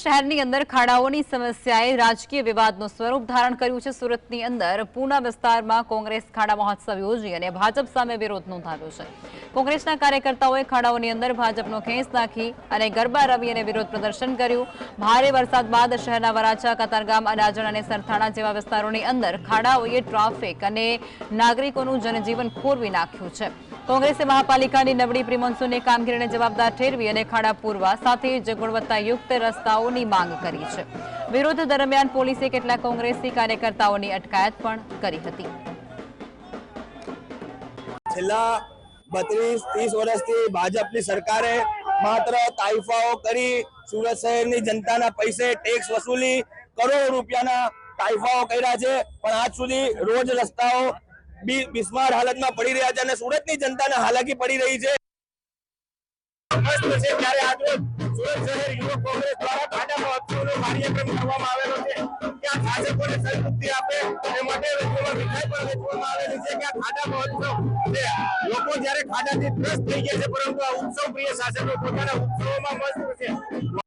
શહેરની અંદર ખાડાઓની સમસ્યાએ રાજકીય વિવાદનું સ્વરૂપ ધારણ કર્યું છે। સુરતની અંદર પૂના વિસ્તારમાં કોંગ્રેસ ખાડા મહોત્સવ યોજી અને ભાજપ સામે વિરોધ નોંધાવ્યો છે। કોંગ્રેસના કાર્યકર્તાઓએ ખાડાઓની અંદર ભાજપનો ખેસ નાખી અને ગરબા રમી અને વિરોધ પ્રદર્શન કર્યું। ભારે વરસાદ બાદ શહેરના વરાછા, કતારગામ, અડાજણ અને સરથાણા જેવા વિસ્તારોની અંદર ખાડાઓએ ટ્રાફિક અને નાગરિકોનું જનજીવન ખોરવી નાખ્યું છે। કોંગ્રેસે મહાપાલિકાની નબળી પ્રી મોન્સૂનની કામગીરીને જવાબદાર ઠેરવી અને ખાડા પૂરવા સાથે જ ગુણવત્તાયુક્ત રસ્તાઓની માંગ કરી છે। વિરોધ દરમિયાન પોલીસે કેટલાક કોંગ્રેસી કાર્યકર્તાઓની અટકાયત પણ કરી હતી। છેલ્લા 32-30 વર્ષથી ભાજપની સરકારે માત્ર તાઇફાઓ કરી સુરત શહેરની જનતાના પૈસે ટેક્સ વસૂલી કરોડો રૂપિયાના તાઇફાઓ કર્યા છે, પણ આજ સુધી રોજ રસ્તાઓ બિસ્માર હાલતમાં પડી રહ્યા છે અને સુરતની જનતાને હાલાકી પડી રહી છે। ત્યારે આજરોજ સુરત શહેર યુવક કોંગ્રેસ દ્વારા ખાડા મહોત્સવનો કાર્યક્રમ કરવામાં આવેલો છે। ત્યાં શાસકોને સંતૃપ્તિ આપે એ માટે મીઠાઈ પણ વેચવામાં આવેલી છે કે આ ખાડા મહોત્સવ છે। લોકો જ્યારે ખાડાથી ત્રસ્ત થઈ ગયા છે, પરંતુ આ ઉત્સવ પ્રિય શાસકો પોતાના ઉત્સવોમાં મસ્ત છે।